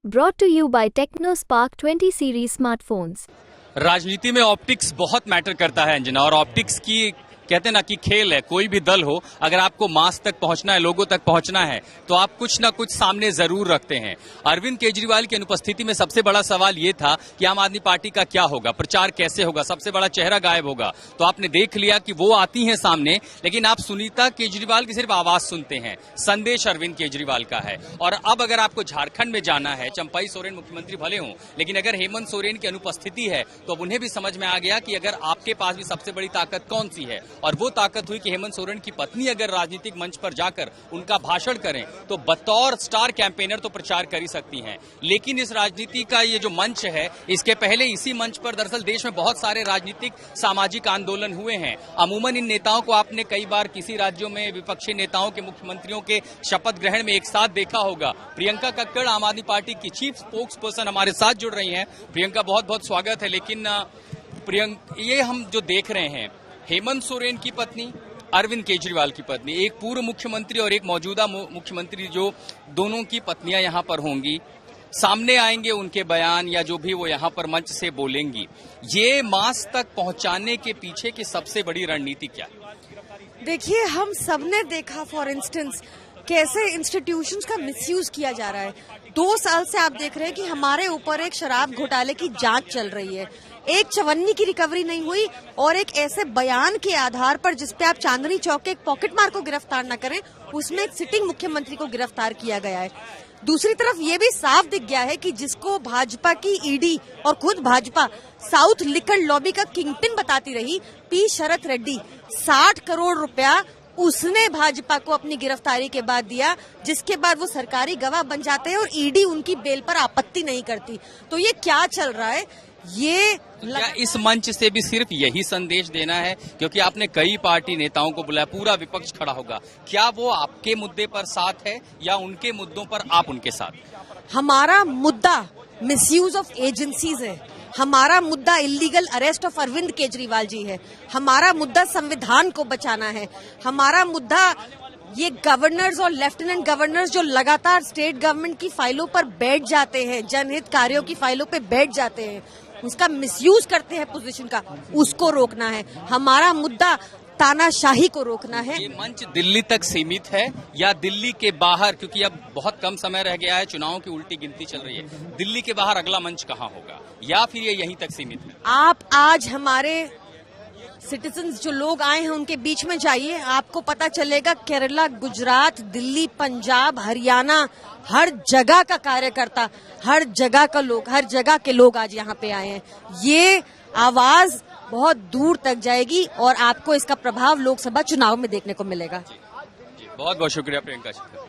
Brought to you by TechnoSpark 20 series smartphones. राजनीति में optics बहुत मैटर करता है अंजना, और ऑप्टिक्स की कहते हैं ना कि खेल है। कोई भी दल हो, अगर आपको मास तक पहुंचना है, लोगों तक पहुंचना है, तो आप कुछ ना कुछ सामने जरूर रखते हैं। अरविंद केजरीवाल की अनुपस्थिति में सबसे बड़ा सवाल ये था कि आम आदमी पार्टी का क्या होगा, प्रचार कैसे होगा, सबसे बड़ा चेहरा गायब होगा। तो आपने देख लिया कि वो आती हैं सामने, लेकिन आप सुनीता केजरीवाल की सिर्फ आवाज सुनते हैं। संदेश अरविंद केजरीवाल का है। और अब अगर आपको झारखंड में जाना है, चंपाई सोरेन मुख्यमंत्री भले हों, लेकिन अगर हेमंत सोरेन की अनुपस्थिति है, तो अब उन्हें भी समझ में आ गया कि अगर आपके पास भी सबसे बड़ी ताकत कौन सी है, और वो ताकत हुई कि हेमंत सोरेन की पत्नी अगर राजनीतिक मंच पर जाकर उनका भाषण करें, तो बतौर स्टार कैंपेनर तो प्रचार कर ही सकती हैं। लेकिन इस राजनीति का ये जो मंच है, इसके पहले इसी मंच पर दरअसल देश में बहुत सारे राजनीतिक सामाजिक आंदोलन हुए हैं। अमूमन इन नेताओं को आपने कई बार किसी राज्यों में विपक्षी नेताओं के, मुख्यमंत्रियों के शपथ ग्रहण में एक साथ देखा होगा। प्रियंका कक्कड़, आम आदमी पार्टी की चीफ स्पोक्स पर्सन, हमारे साथ जुड़ रही हैं। प्रियंका, बहुत बहुत स्वागत है। लेकिन प्रियंका, ये हम जो देख रहे हैं, हेमंत सोरेन की पत्नी, अरविंद केजरीवाल की पत्नी, एक पूर्व मुख्यमंत्री और एक मौजूदा मुख्यमंत्री, जो दोनों की पत्नियां यहां पर होंगी, सामने आएंगे उनके बयान या जो भी वो यहां पर मंच से बोलेंगी। ये मास तक पहुंचाने के पीछे की सबसे बड़ी रणनीति क्या है? देखिए, हम सबने देखा फॉर इंस्टेंस कैसे इंस्टीट्यूशंस का मिसयूज किया जा रहा है। 2 साल से आप देख रहे हैं कि हमारे ऊपर एक शराब घोटाले की जांच चल रही है। एक चवन्नी की रिकवरी नहीं हुई, और एक ऐसे बयान के आधार पर जिसपे आप चांदनी चौक के एक पॉकेटमार को गिरफ्तार न करें, उसमें एक सिटिंग मुख्यमंत्री को गिरफ्तार किया गया है। दूसरी तरफ ये भी साफ दिख गया है कि जिसको भाजपा की ईडी और खुद भाजपा साउथ लिकर लॉबी का किंगपिन बताती रही, पी शरत रेड्डी, 60 करोड़ रुपया उसने भाजपा को अपनी गिरफ्तारी के बाद दिया, जिसके बाद वो सरकारी गवाह बन जाते हैं और ईडी उनकी बेल पर आपत्ति नहीं करती। तो ये क्या चल रहा है? क्या इस मंच से भी सिर्फ यही संदेश देना है? क्योंकि आपने कई पार्टी नेताओं को बुलाया, पूरा विपक्ष खड़ा होगा। क्या वो आपके मुद्दे पर साथ है या उनके मुद्दों पर आप उनके साथ? हमारा मुद्दा मिसयूज ऑफ एजेंसीज है। हमारा मुद्दा illegal arrest of Arvind Kejriwal ji है। हमारा मुद्दा संविधान को बचाना है। हमारा मुद्दा ये गवर्नर्स और लेफ्टिनेंट गवर्नर्स जो लगातार स्टेट गवर्नमेंट की फाइलों पर बैठ जाते हैं, जनहित कार्यों की फाइलों पे बैठ जाते हैं, उसका मिसयूज करते हैं पोजीशन का, उसको रोकना है। हमारा मुद्दा तानाशाही को रोकना है। ये मंच दिल्ली तक सीमित है या दिल्ली के बाहर? क्योंकि अब बहुत कम समय रह गया है, चुनावों की उल्टी गिनती चल रही है। दिल्ली के बाहर अगला मंच कहाँ होगा, या फिर ये यहीं तक सीमित है? आप आज हमारे सिटीजन्स जो लोग आए हैं उनके बीच में जाइए, आपको पता चलेगा केरला, गुजरात, दिल्ली, पंजाब, हरियाणा, हर जगह का कार्यकर्ता, हर जगह का लोग, हर जगह के लोग आज यहाँ पे आए हैं। ये आवाज बहुत दूर तक जाएगी और आपको इसका प्रभाव लोकसभा चुनाव में देखने को मिलेगा। बहुत बहुत शुक्रिया प्रियंका जी।